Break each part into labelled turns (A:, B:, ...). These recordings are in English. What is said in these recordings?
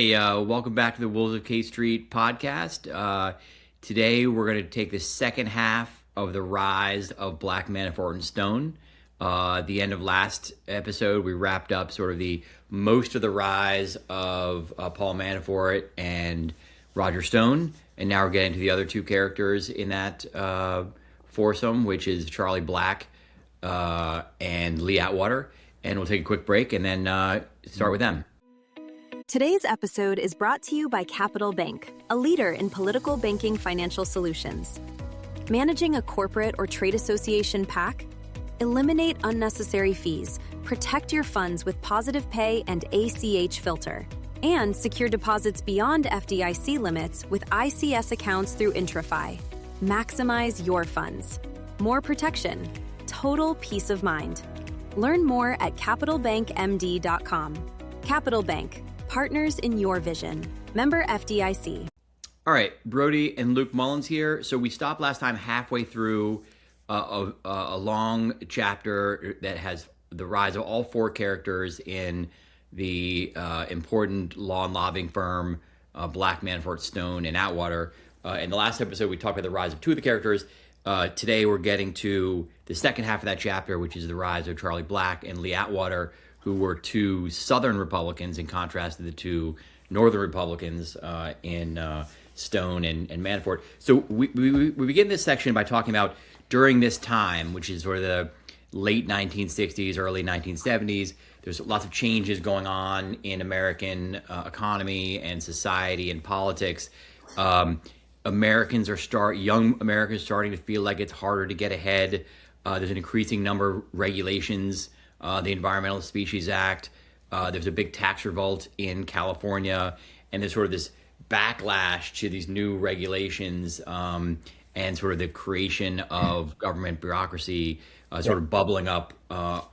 A: Hey, welcome back to the Wolves of K Street podcast. Today we're going to take the second half of the rise of Black, Manafort, and Stone. At the end of last episode, we wrapped up sort of the most of the rise of Paul Manafort and Roger Stone, and now we're getting to the other two characters in that foursome, which is Charlie Black and Lee Atwater. And we'll take a quick break and then start with them.
B: Today's episode is brought to you by Capital Bank, a leader in political banking financial solutions. Managing a corporate or trade association PAC? Eliminate unnecessary fees, protect your funds with Positive Pay and ACH Filter, and secure deposits beyond FDIC limits with ICS accounts through IntraFi. Maximize your funds. More protection. Total peace of mind. Learn more at CapitalBankMD.com. Capital Bank. Partners in your vision. Member FDIC.
A: All right, Brody and Luke Mullins here. So we stopped last time halfway through a long chapter that has the rise of all four characters in the important law and lobbying firm, Black, Manafort, Stone, and Atwater. In the last episode, we talked about the rise of two of the characters. Today, we're getting to the second half of that chapter, which is the rise of Charlie Black and Lee Atwater, who were two Southern Republicans in contrast to the two Northern Republicans in Stone and Manafort. So we begin this section by talking about during this time, which is sort of the late 1960s, early 1970s, there's lots of changes going on in American economy and society and politics. Young Americans are starting to feel like it's harder to get ahead. There's an increasing number of regulations. The Environmental Species Act, there's a big tax revolt in California, and there's sort of this backlash to these new regulations and sort of the creation of government bureaucracy sort of bubbling up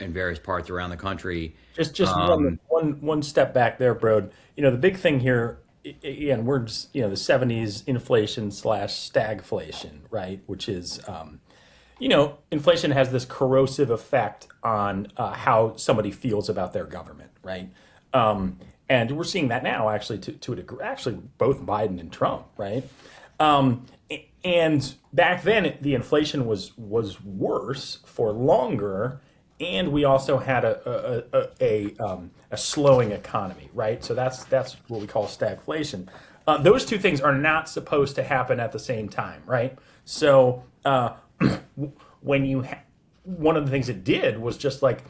A: in various parts around the country.
C: Just one step back there, Brode. You know, the big thing here, again, we're just, the 70s inflation / stagflation, right? Which is, inflation has this corrosive effect on how somebody feels about their government, right? And we're seeing that now, actually, to a degree, actually, both Biden and Trump, right? And back then, the inflation was worse for longer, and we also had a slowing economy, right? So that's what we call stagflation. Those two things are not supposed to happen at the same time, right? So when one of the things it did was just like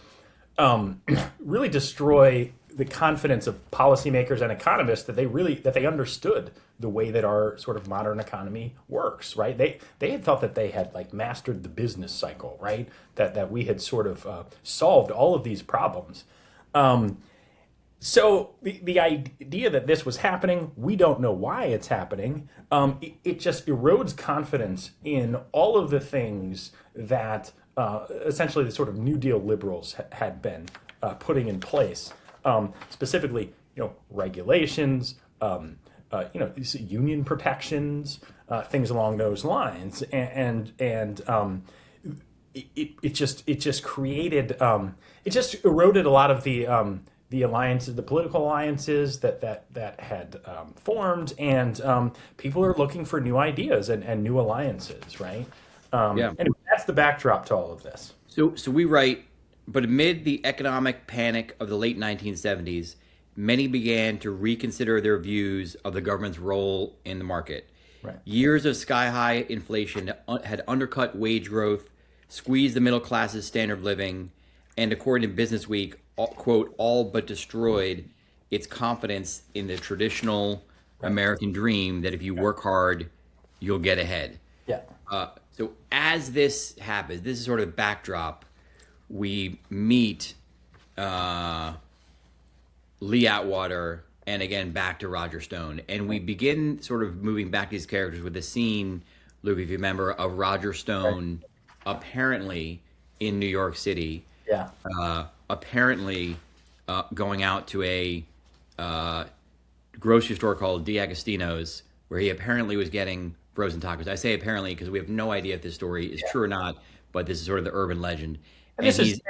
C: really destroy the confidence of policymakers and economists that they understood the way that our sort of modern economy works, right? They had thought that they had like mastered the business cycle, right? That we had sort of solved all of these problems. So the idea that this was happening, we don't know why it's happening. It just erodes confidence in all of the things that essentially the sort of New Deal liberals had been putting in place. Specifically, regulations, union protections, things along those lines, and it just created it just eroded a lot of the alliances, the political alliances that had formed, and people are looking for new ideas and new alliances, right? And that's the backdrop to all of this.
A: So we write, but amid the economic panic of the late 1970s, many began to reconsider their views of the government's role in the market.
C: Right.
A: Years of sky-high inflation had undercut wage growth, squeezed the middle class's standard of living, and according to Business Week, quote, all but destroyed its confidence in the traditional American dream that if you work hard, you'll get ahead.
C: Yeah.
A: So as this happens, this is sort of the backdrop. We meet Lee Atwater, and again, back to Roger Stone. And we begin sort of moving back to these characters with the scene, Luke, if you remember, of Roger Stone apparently in New York City.
C: Yeah.
A: Apparently going out to a grocery store called D'Agostino's, where he apparently was getting frozen tacos. I say apparently because we have no idea if this story is true or not, but this is sort of the urban legend.
C: And this is,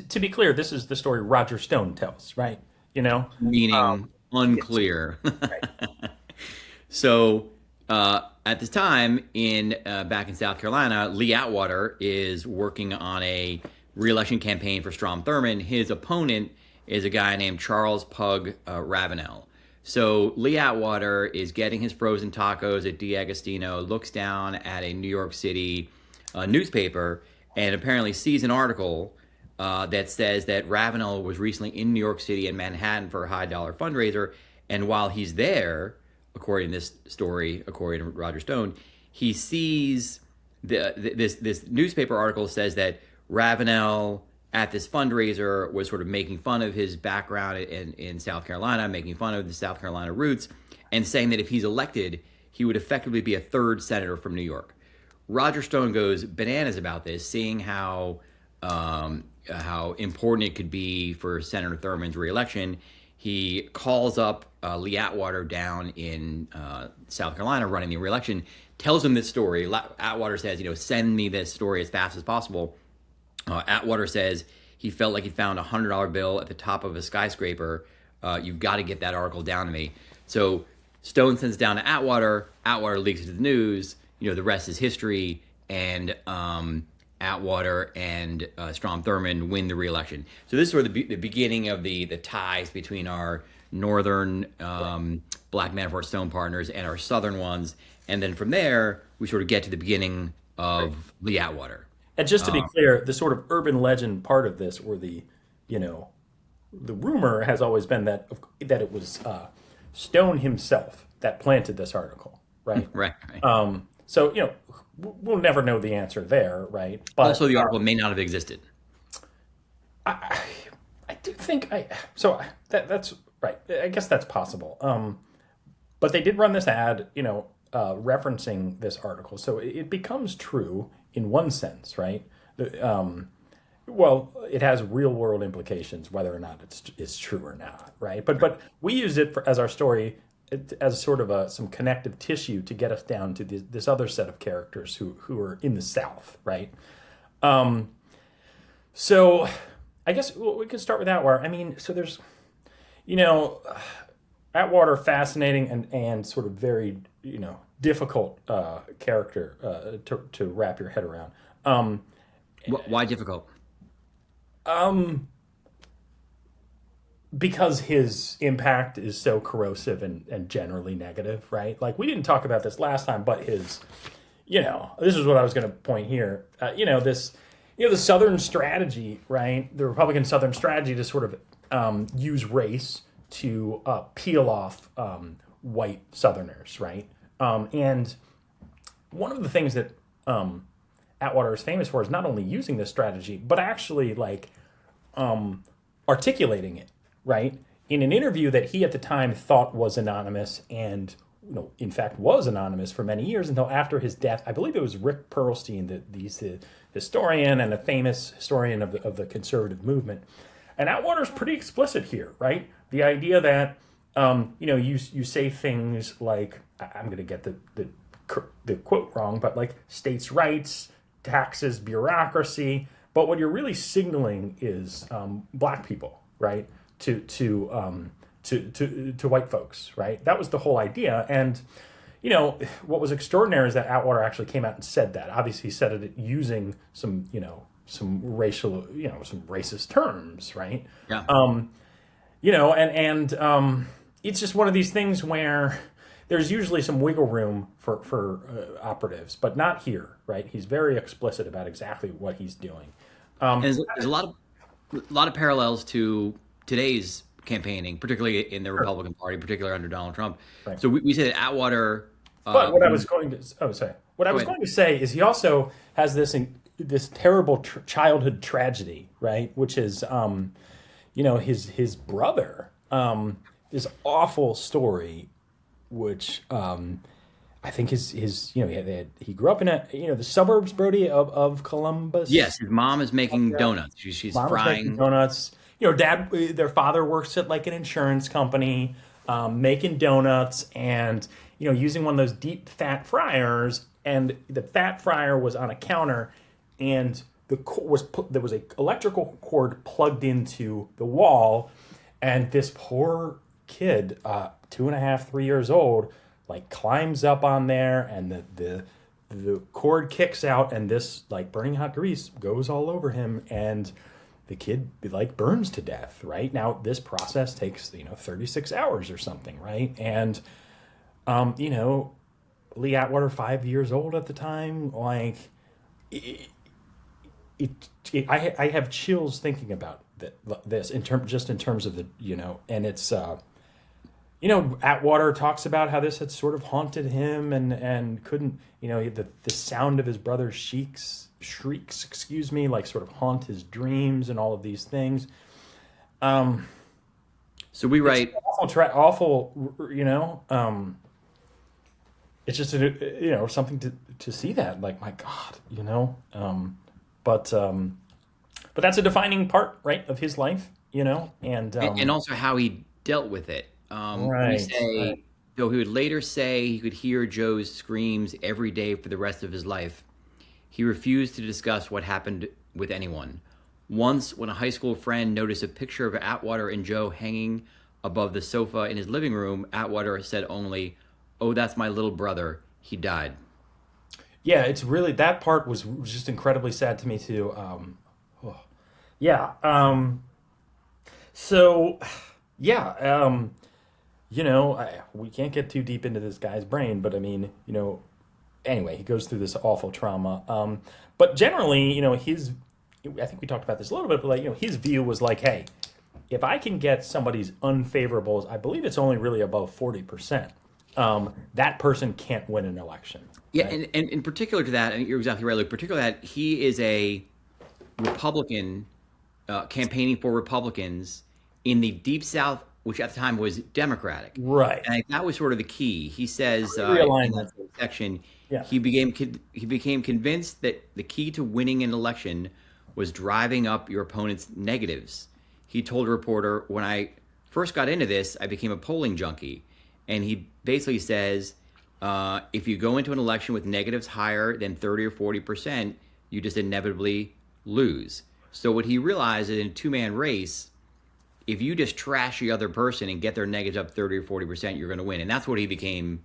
C: to be clear, this is the story Roger Stone tells, right?
A: Meaning unclear.
C: Right.
A: So at this time back in South Carolina, Lee Atwater is working on a re-election campaign for Strom Thurmond. His opponent is a guy named Charles Pug Ravenel. So Lee Atwater is getting his frozen tacos at D'Agostino, looks down at a New York City newspaper, and apparently sees an article that says that Ravenel was recently in New York City and Manhattan for a high-dollar fundraiser, and while he's there, according to this story, according to Roger Stone, he sees this newspaper article says that Ravenel at this fundraiser was sort of making fun of his background in South Carolina, making fun of the South Carolina roots, and saying that if he's elected, he would effectively be a third senator from New York. Roger Stone goes bananas about this, seeing how important it could be for Senator Thurmond's reelection. He calls up Lee Atwater down in South Carolina running the reelection, tells him this story. Atwater says, send me this story as fast as possible. Atwater says he felt like he found a $100 bill at the top of a skyscraper. You've got to get that article down to me. So Stone sends it down to Atwater. Atwater leaks it to the news. The rest is history. And Atwater and Strom Thurmond win the re-election. So this is sort of the beginning of the ties between our northern Black Manafort Stone partners and our southern ones. And then from there, we sort of get to the beginning of Lee Atwater.
C: And just to be clear, the sort of urban legend part of this, or the rumor has always been that it was Stone himself that planted this article, right?
A: Right.
C: So we'll never know the answer there, right? But
A: also, the article may not have existed.
C: I do think that's right. I guess that's possible. But they did run this ad, referencing this article, so it becomes true in one sense, right? Well, it has real world implications whether or not it's true or not, right? But we used it as our story as sort of some connective tissue to get us down to this other set of characters who are in the South, right? So I guess we could start with Atwater. I mean, so there's, Atwater, fascinating and sort of very, difficult character to wrap your head around.
A: Why difficult?
C: Because his impact is so corrosive and generally negative, right? Like, we didn't talk about this last time, but his, this is what I was going to point here. The Southern strategy, right? The Republican Southern strategy to sort of use race to peel off white Southerners, right? And one of the things that Atwater is famous for is not only using this strategy, but actually articulating it, right? In an interview that he at the time thought was anonymous and, in fact was anonymous for many years until after his death. I believe it was Rick Perlstein, the historian and a famous historian of the conservative movement. And Atwater's pretty explicit here, right? The idea that, you say things like, I'm going to get the quote wrong, but like states' rights, taxes, bureaucracy. But what you're really signaling is black people, right? To white folks, right? That was the whole idea. And, what was extraordinary is that Atwater actually came out and said that. Obviously, he said it using some racial, some racist terms, right?
A: Yeah.
C: It's just one of these things where there's usually some wiggle room for operatives, but not here, right? He's very explicit about exactly what he's doing.
A: And there's a lot of parallels to today's campaigning, particularly in the Republican Party, particularly under Donald Trump. Right. So we say that Atwater.
C: But what I was going to say is he also has this terrible childhood tragedy, right? Which is, his brother. This awful story, which I think he grew up in the suburbs, Brody, of Columbus.
A: Yes, his mom is making donuts. She's frying
C: donuts. Their father works at like an insurance company, making donuts and using one of those deep fat fryers. And the fat fryer was on a counter, and there was a electrical cord plugged into the wall, and this poor kid, 2.5, 3 years old, like climbs up on there, and the cord kicks out, and this like burning hot grease goes all over him, and the kid like burns to death. Right now, this process takes 36 hours or something, right? And Lee Atwater, 5 years old at the time, like I have chills thinking about this in terms of the and it's Atwater talks about how this had sort of haunted him and couldn't the sound of his brother's shrieks, like sort of haunt his dreams and all of these things.
A: So we write
C: awful, it's just something to see that, like, my God, but that's a defining part, right, of his life, and
A: also how he dealt with it.
C: Right,
A: we say,
C: right.
A: though he would later say he could hear Joe's screams every day for the rest of his life, he refused to discuss what happened with anyone. Once, when a high school friend noticed a picture of Atwater and Joe hanging above the sofa in his living room, Atwater said only, "Oh, that's my little brother. He died."
C: Yeah, it's really, that part was just incredibly sad to me too. We can't get too deep into this guy's brain, but I mean, anyway, he goes through this awful trauma. But generally, I think we talked about this a little bit, but like, his view was like, hey, if I can get somebody's unfavorables, I believe it's only really above 40%, that person can't win an election.
A: Yeah,
C: right?
A: and in particular to that, and you're exactly right, Luke, particularly that he is a Republican campaigning for Republicans in the Deep South, which at the time was Democratic.
C: Right.
A: And that was sort of the key. He says in
C: Realignment.
A: that section,
C: Yeah.
A: he became convinced that the key to winning an election was driving up your opponent's negatives. He told a reporter, "When I first got into this, I became a polling junkie." And he basically says, if you go into an election with negatives higher than 30 or 40%, you just inevitably lose. So what he realized is in a two-man race, if you just trash the other person and get their negatives up 30 or 40%, you're going to win. And that's what he became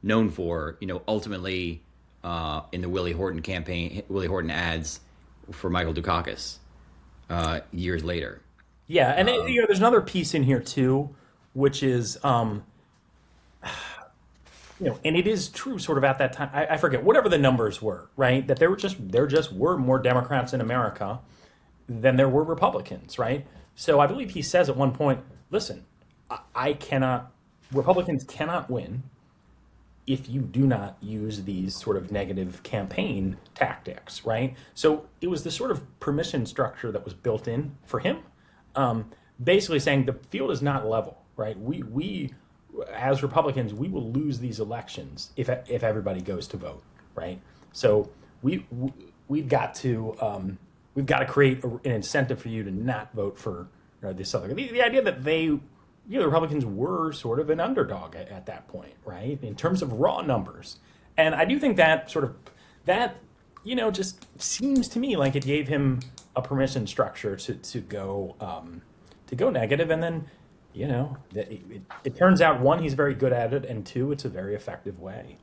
A: known for, ultimately in the Willie Horton campaign, Willie Horton ads for Michael Dukakis years later.
C: Yeah, and there's another piece in here too, which is, and it is true sort of at that time, I forget, whatever the numbers were, right? That there just were more Democrats in America than there were Republicans, right? So I believe he says at one point, listen, Republicans cannot win if you do not use these sort of negative campaign tactics, right? So it was this sort of permission structure that was built in for him, basically saying the field is not level, right? We as Republicans, we will lose these elections if everybody goes to vote, right? So we've got to create an incentive for you to not vote for this other. The idea that the Republicans were sort of an underdog at that point, right? In terms of raw numbers. And I do think that just seems to me like it gave him a permission structure to go negative. And then, it turns out, one, he's very good at it, and two, it's a very effective way.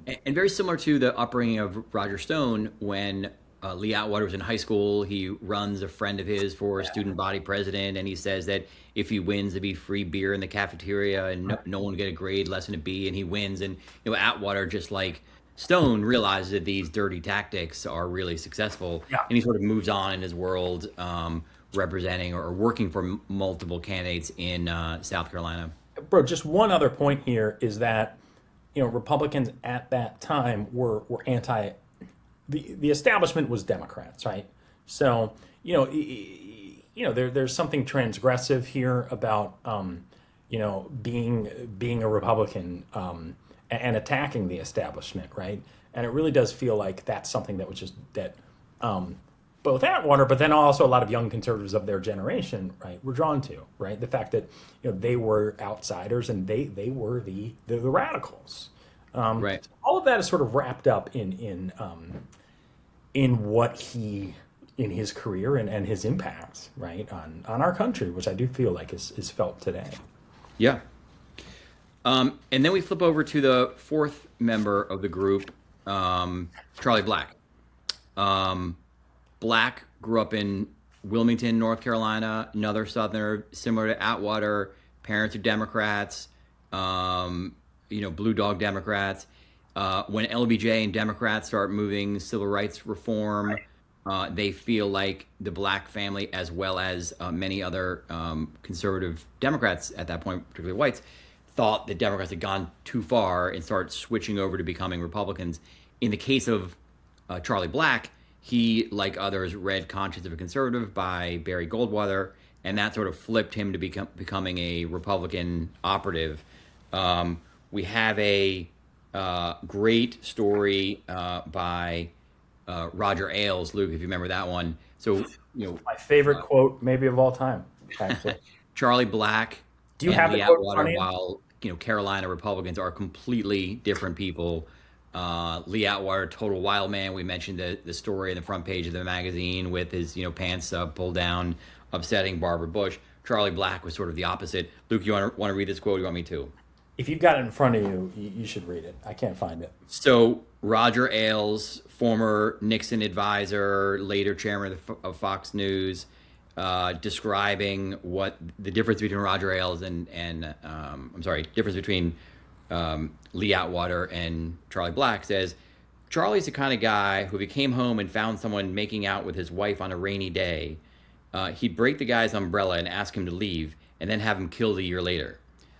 A: And very similar to the upbringing of Roger Stone, when Lee Atwater was in high school, he runs a friend of his for student body president, and he says that if he wins, there'd be free beer in the cafeteria, and no one would get a grade less than a B, and he wins. And Atwater, just like Stone, realizes that these dirty tactics are really successful, and he sort of moves on in his world, representing or working for multiple candidates in South Carolina.
C: Bro, just one other point here is that Republicans at that time were anti. The establishment was Democrats, right? So there's something transgressive here about being a Republican and attacking the establishment, right? And it really does feel like that's something that was just both Atwater, but then also a lot of young conservatives of their generation, right, were drawn to, right? The fact that they were outsiders and they were the radicals.
A: Right.
C: All of that is sort of wrapped up in what in his career and his impact, right, on our country, which I do feel like is felt today.
A: Yeah. And then we flip over to the fourth member of the group, Charlie Black. Black grew up in Wilmington, North Carolina, another Southerner, similar to Atwater. Parents are Democrats, blue dog Democrats. When LBJ and Democrats start moving civil rights reform, they feel like the Black family, as well as many other conservative Democrats at that point, particularly whites, thought that Democrats had gone too far and started switching over to becoming Republicans. In the case of Charlie Black, he, like others, read Conscience of a Conservative by Barry Goldwater, and that sort of flipped him to becoming a Republican operative. We have a great story by Roger Ailes, Luke, if you remember that one. So,
C: my favorite quote, maybe of all time.
A: Charlie Black
C: Do you
A: and
C: have
A: Lee
C: the quote
A: Atwater,
C: on you?
A: while Carolina Republicans are completely different people. Lee Atwater, total wild man. We mentioned the story in the front page of the magazine with his pants pulled down, upsetting Barbara Bush. Charlie Black was sort of the opposite. Luke, you want to read this quote? Or you want me to?
C: If you've got it in front of you, you should read it. I can't find it.
A: So Roger Ailes, former Nixon advisor, later chairman of Fox News, describing what the difference between Roger Ailes and difference between Lee Atwater and Charlie Black, says, Charlie's the kind of guy who, if he came home and found someone making out with his wife on a rainy day, he'd break the guy's umbrella and ask him to leave, and then have him killed a year later.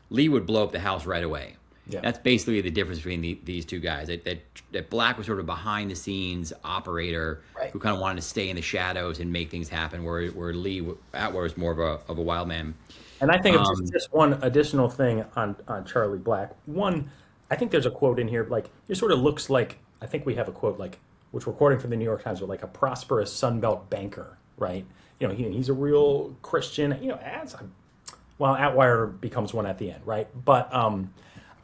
A: Lee would blow up the house right away. Yeah. That's basically the difference between these two guys. That Black was sort of behind the scenes operator, right, who kind of wanted to stay in the shadows and make things happen, where Lee Atwater was more of a wild man.
C: And I think of just one additional thing on Charlie Black. One, I think there's a quote in here, like, he sort of looks like, I think we have a quote, like, which we're quoting from the New York Times, but like a prosperous Sunbelt banker, right? He's a real Christian, Atwater becomes one at the end, right? But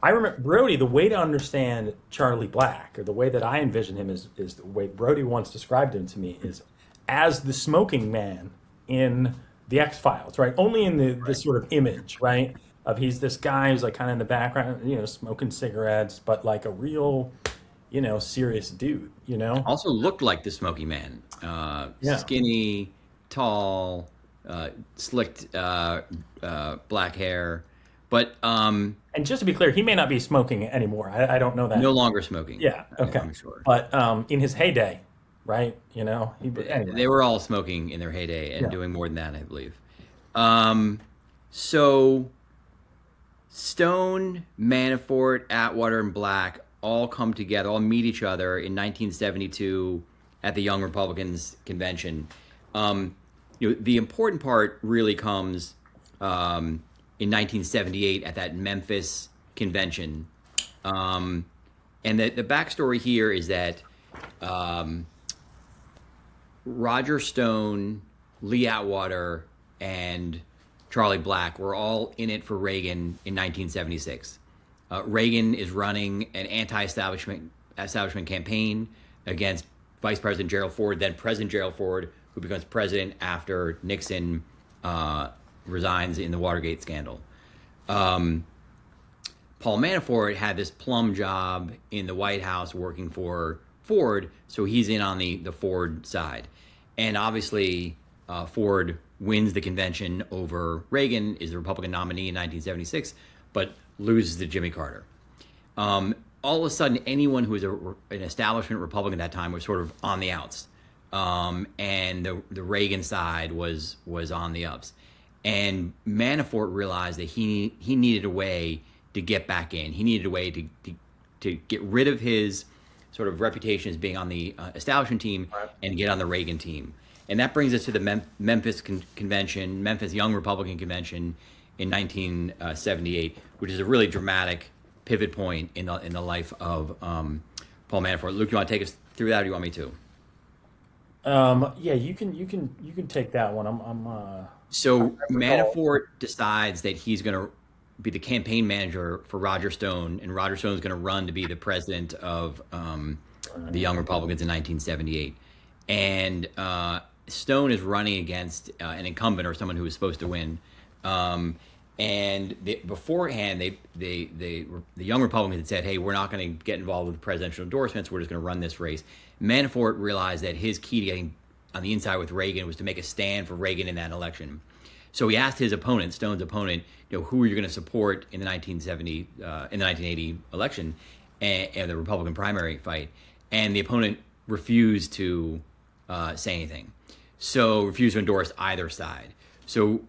C: I remember, Brody, the way to understand Charlie Black, or the way that I envision him is the way Brody once described him to me, is as the smoking man in the X-Files, right? Only in this sort of image, right? Of he's this guy who's like kind of in the background, smoking cigarettes, but like a real, serious dude,
A: Also looked like the smoking man. Skinny, tall, slicked black hair. But
C: and just to be clear, he may not be smoking anymore. I don't know that.
A: No longer smoking.
C: Yeah, okay.
A: I'm sure.
C: But in his heyday, right?
A: Anyway. They were all smoking in their heyday and doing more than that, I believe. So Stone, Manafort, Atwater, and Black all come together, all meet each other in 1972 at the Young Republicans Convention. The important part really comes in 1978 at that Memphis convention. And the backstory here is that Roger Stone, Lee Atwater, and Charlie Black were all in it for Reagan in 1976. Reagan is running an anti-establishment campaign against Vice President Gerald Ford, then President Gerald Ford, who becomes president after Nixon resigns in the Watergate scandal. Paul Manafort had this plum job in the White House working for Ford, so he's in on the Ford side. And obviously, Ford wins the convention over Reagan, is the Republican nominee in 1976, but loses to Jimmy Carter. All of a sudden, anyone who was an establishment Republican at that time was sort of on the outs. And the Reagan side was on the ups. And Manafort realized that he needed a way to get back in. He needed a way to get rid of his sort of reputation as being on the establishment team and get on the Reagan team. And that brings us to the Memphis Convention, Memphis Young Republican Convention in 1978, which is a really dramatic pivot point in the life of Paul Manafort. Luke, you want to take us through that, or do you want me to?
C: Yeah, you can take that one.
A: So Manafort decides that he's going to be the campaign manager for Roger Stone, and Roger Stone is going to run to be the president of the Young Republicans in 1978. And Stone is running against an incumbent, or someone who was supposed to win. And beforehand, the young Republicans had said, "Hey, we're not going to get involved with presidential endorsements. We're just going to run this race." Manafort realized that his key to getting on the inside with Reagan was to make a stand for Reagan in that election. So he asked his opponent, Stone's opponent, who are you going to support in the 1980 election and the Republican primary fight? And the opponent refused to say anything. So refused to endorse either side. So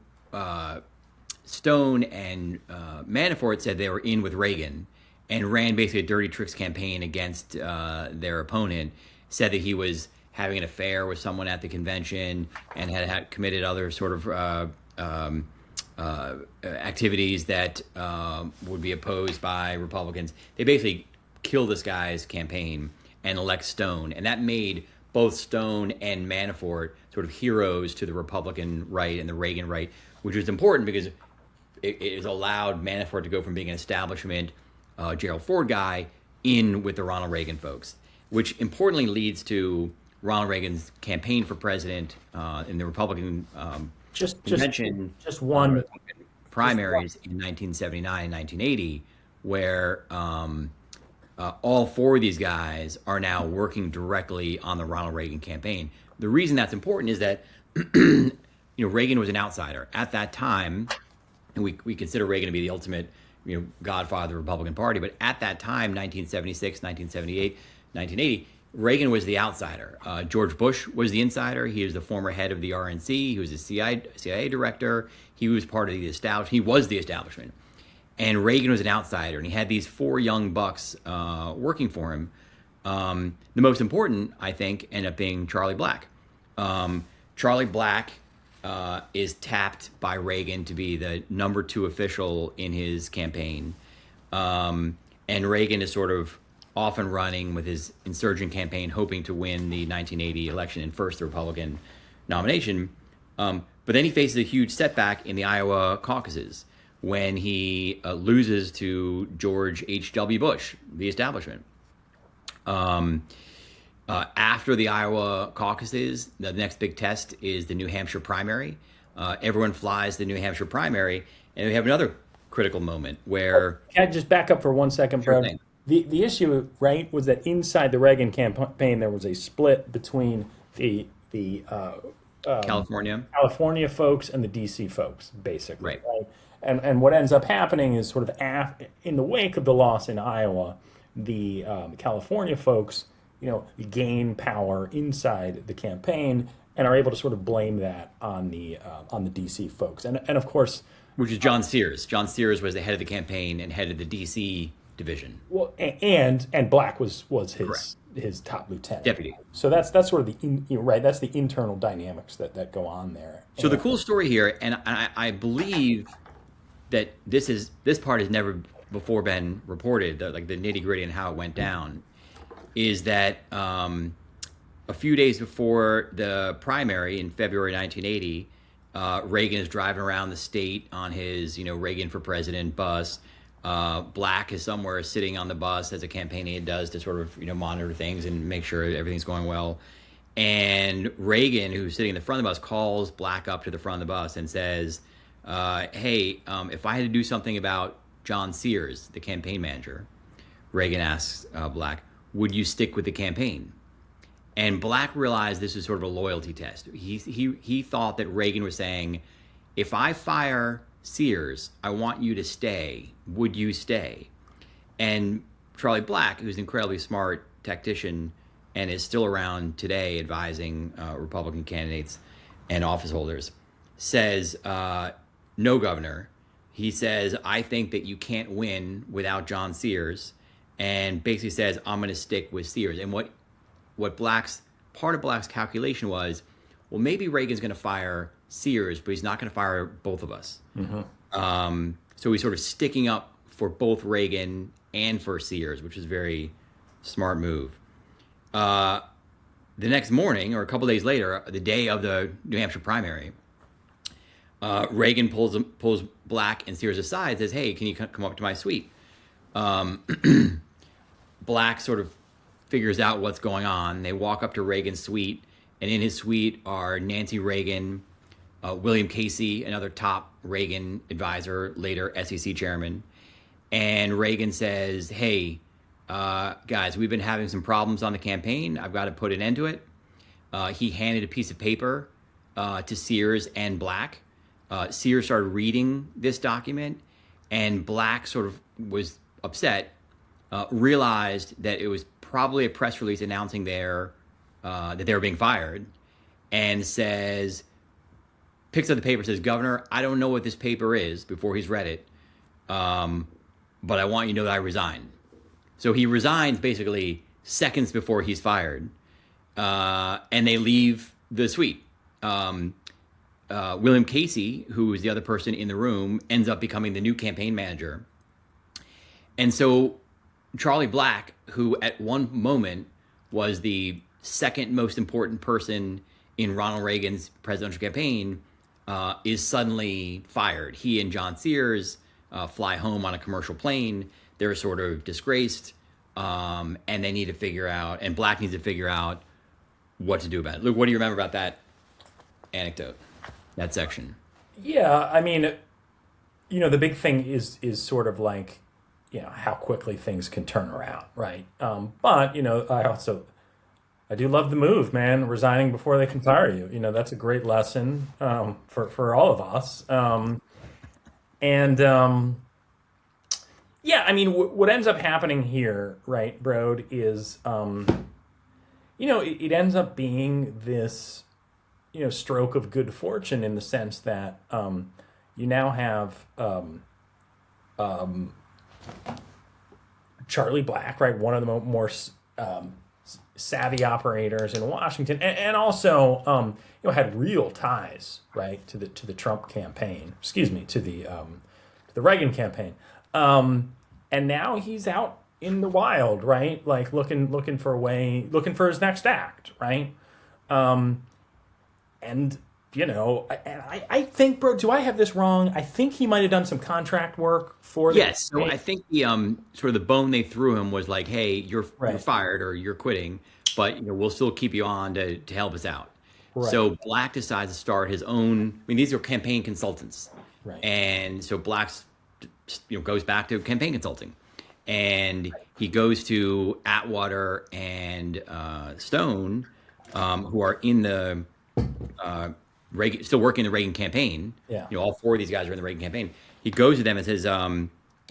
A: Stone and Manafort said they were in with Reagan and ran basically a dirty tricks campaign against their opponent, said that he was having an affair with someone at the convention and had committed other sort of activities that would be opposed by Republicans. They basically killed this guy's campaign and elect Stone. And that made both Stone and Manafort sort of heroes to the Republican right and the Reagan right, which was important because it has allowed Manafort to go from being an establishment Gerald Ford guy in with the Ronald Reagan folks, which importantly leads to Ronald Reagan's campaign for president in the Republican convention,
C: just one
A: primaries in 1979 and 1980, where all four of these guys are now working directly on the Ronald Reagan campaign. The reason that's important is that Reagan was an outsider at that time, and we consider Reagan to be the ultimate godfather of the Republican Party. But at that time, 1976, 1978, 1980, Reagan was the outsider. George Bush was the insider. He was the former head of the RNC. He was the CIA director. He was part of the establishment. He was the establishment. And Reagan was an outsider, and he had these four young bucks working for him. The most important, I think, ended up being Charlie Black. Charlie Black is tapped by Reagan to be the number 2 official in his campaign. And Reagan is sort of off and running with his insurgent campaign, hoping to win the 1980 election and first the Republican nomination. But then he faces a huge setback in the Iowa caucuses when he loses to George H.W. Bush, the establishment. After the Iowa caucuses, the next big test is the New Hampshire primary. Everyone flies the New Hampshire primary, and we have another critical moment where...
C: Can I just back up for 1 second,
A: Sure
C: bro?
A: thing.
C: The issue, right, was that inside the Reagan campaign there was a split between the
A: California
C: folks and the DC folks, basically.
A: Right.
C: And what ends up happening is sort of in the wake of the loss in Iowa, the California folks, gain power inside the campaign and are able to sort of blame that on the DC folks. And of course,
A: which is John Sears. John Sears was the head of the campaign and head of the DC division.
C: Well, and Black was
A: Correct.
C: his top lieutenant,
A: Deputy.
C: So that's sort of that's the internal dynamics that go on there.
A: So the cool story here, and I believe that this part has never before been reported, like the nitty gritty and how it went down, is that a few days before the primary in February 1980, Reagan is driving around the state on his Reagan for President bus. Black is somewhere sitting on the bus, as a campaign aide does, to sort of monitor things and make sure everything's going well. And Reagan, who's sitting in the front of the bus, calls Black up to the front of the bus and says, hey, if I had to do something about John Sears, the campaign manager, Reagan asks Black, would you stick with the campaign? And Black realized this was sort of a loyalty test. He thought that Reagan was saying, if I fire Sears, I want you to stay. Would you stay? And Charlie Black, who's an incredibly smart tactician and is still around today advising Republican candidates and office holders, says, no, Governor. He says, I think that you can't win without John Sears, and basically says, I'm going to stick with Sears. And what part of Black's calculation was, well, maybe Reagan's going to fire Sears, but he's not going to fire both of us. Mm-hmm. So he's sort of sticking up for both Reagan and for Sears, which is a very smart move. The next morning, or a couple days later, the day of the New Hampshire primary, Reagan pulls Black and Sears aside and says, hey, can you come up to my suite? Black sort of figures out what's going on. They walk up to Reagan's suite, and in his suite are Nancy Reagan, William Casey, another top Reagan advisor, later SEC chairman. And Reagan says, hey, guys, we've been having some problems on the campaign. I've got to put an end to it. He handed a piece of paper to Sears and Black. Sears started reading this document, and Black sort of was upset, realized that it was probably a press release announcing that they were being fired, and picks up the paper, says, Governor, I don't know what this paper is, before he's read it, but I want you to know that I resign. So he resigns basically seconds before he's fired, and they leave the suite. William Casey, who is the other person in the room, ends up becoming the new campaign manager. And so Charlie Black, who at one moment was the second most important person in Ronald Reagan's presidential campaign, is suddenly fired. He and John Sears fly home on a commercial plane. They're sort of disgraced, and they need to figure out, and Black needs to figure out what to do about it. Luke, what do you remember about that anecdote, that section?
C: Yeah, I mean, the big thing is sort of like, how quickly things can turn around, right? But I do love the move, man. Resigning before they can fire you. That's a great lesson for all of us. Yeah, I mean, what ends up happening here, right, Brode, is, it ends up being this, stroke of good fortune, in the sense that you now have Charlie Black, right, one of the more savvy operators in Washington, and also had real ties, right, to the Trump campaign. Excuse me, to the Reagan campaign. And now he's out in the wild, right, like looking for his next act, right. And I think, bro, do I have this wrong? I think he might have done some contract work for the
A: Yes. So I think the sort of the bone they threw him was like, hey, you're fired or you're quitting, but we'll still keep you on to help us out. Right. So Black decides to start his own. I mean, these are campaign consultants, right? And so Black's goes back to campaign consulting, and he goes to Atwater and Stone, who are in the Reagan, still working the Reagan campaign. Yeah. All four of these guys are in the Reagan campaign. He goes to them and says, or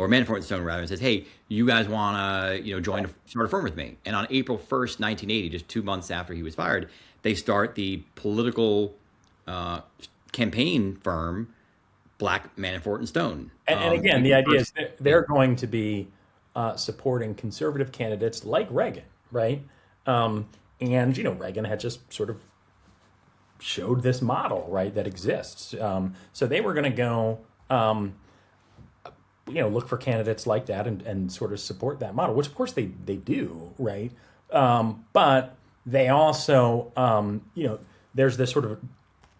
A: Manafort and Stone rather, and says, hey, you guys want to, start a firm with me? And on April 1st, 1980, just 2 months after he was fired, they start the political campaign firm, Black, Manafort, and Stone.
C: And again, the idea is that they're going to be supporting conservative candidates like Reagan, right? And, Reagan had just sort of showed this model, right, that exists. So they were going to go, look for candidates like that and sort of support that model, which of course they do, right? But they also, there's this sort of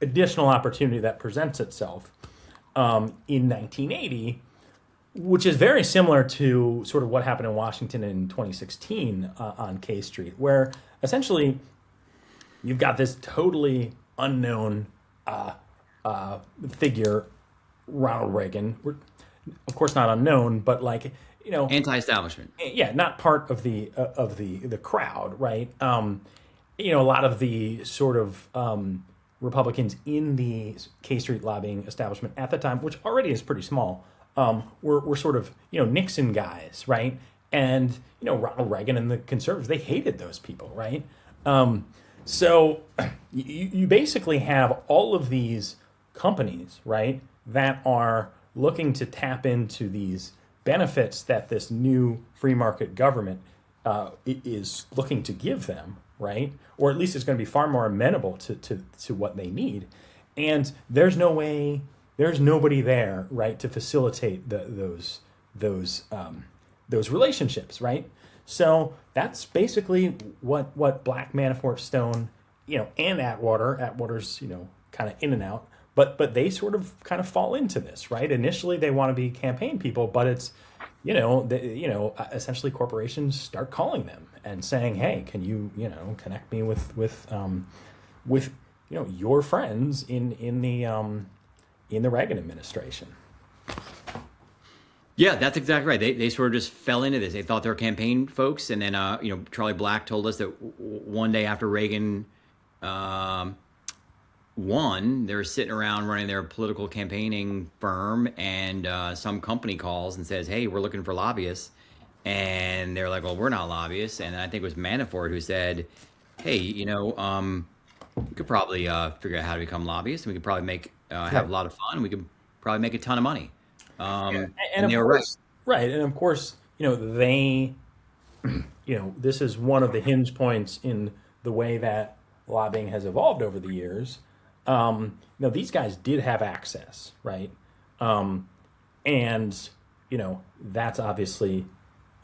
C: additional opportunity that presents itself in 1980, which is very similar to sort of what happened in Washington in 2016 on K Street, where essentially you've got this totally unknown figure, Ronald Reagan. Of course, not unknown, but
A: anti-establishment.
C: Yeah, not part of the crowd, right? A lot of the sort of Republicans in the K Street lobbying establishment at the time, which already is pretty small, were sort of Nixon guys, right? And Ronald Reagan and the conservatives, they hated those people, right? So you basically have all of these companies, right, that are looking to tap into these benefits that this new free market government is looking to give them, right? Or at least it's going to be far more amenable to what they need. And there's nobody there, right, to facilitate those relationships, right? So that's basically what Black, Manafort, Stone, and Atwater's, kind of in and out, but they sort of kind of fall into this, right? Initially, they want to be campaign people, but it's, essentially corporations start calling them and saying, hey, can you, connect me with your friends in the Reagan administration.
A: Yeah, that's exactly right. They sort of just fell into this. They thought they were campaign folks, and then Charlie Black told us that one day after Reagan won, they were sitting around running their political campaigning firm, and some company calls and says, "Hey, we're looking for lobbyists," and they're like, "Well, we're not lobbyists." And I think it was Manafort who said, "Hey, we could probably figure out how to become lobbyists, and we could probably make have a lot of fun, and we could probably make a ton of money."
C: And
A: they
C: of
A: were
C: course, right. And of course, they, this is one of the hinge points in the way that lobbying has evolved over the years. These guys did have access, right? And that's obviously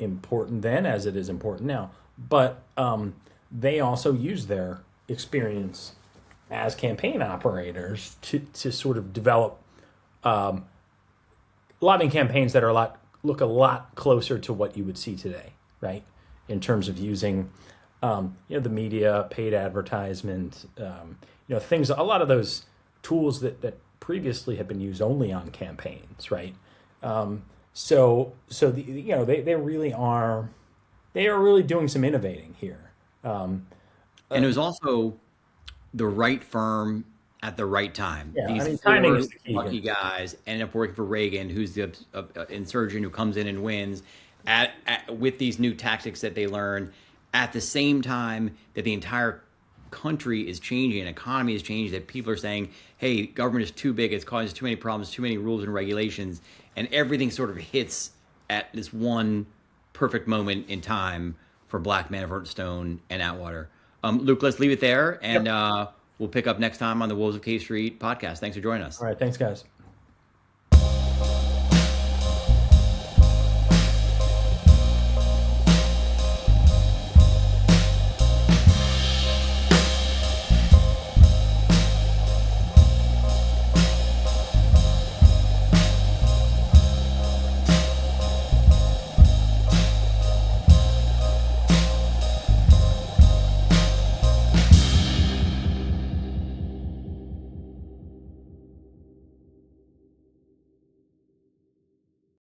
C: important then, as it is important now. But they also use their experience as campaign operators to sort of develop lobbying campaigns that look a lot closer to what you would see today, right? In terms of using, the media, paid advertisement, things. A lot of those tools that previously had been used only on campaigns, right? They really are. They are really doing some innovating here.
A: And it was also the right firm at the right time.
C: Yeah,
A: These
C: timing
A: four
C: is the key
A: lucky
C: here.
A: guys ended up working for Reagan, who's the insurgent who comes in and wins with these new tactics that they learned at the same time that the entire country is changing, economy is changing, that people are saying, hey, government is too big, it's causing too many problems, too many rules and regulations, and everything sort of hits at this one perfect moment in time for Black, Manafort, Stone, and Atwater. Luke, let's leave it there, and we'll pick up next time on the Wolves of K Street podcast. Thanks for joining us.
C: All right, thanks, guys.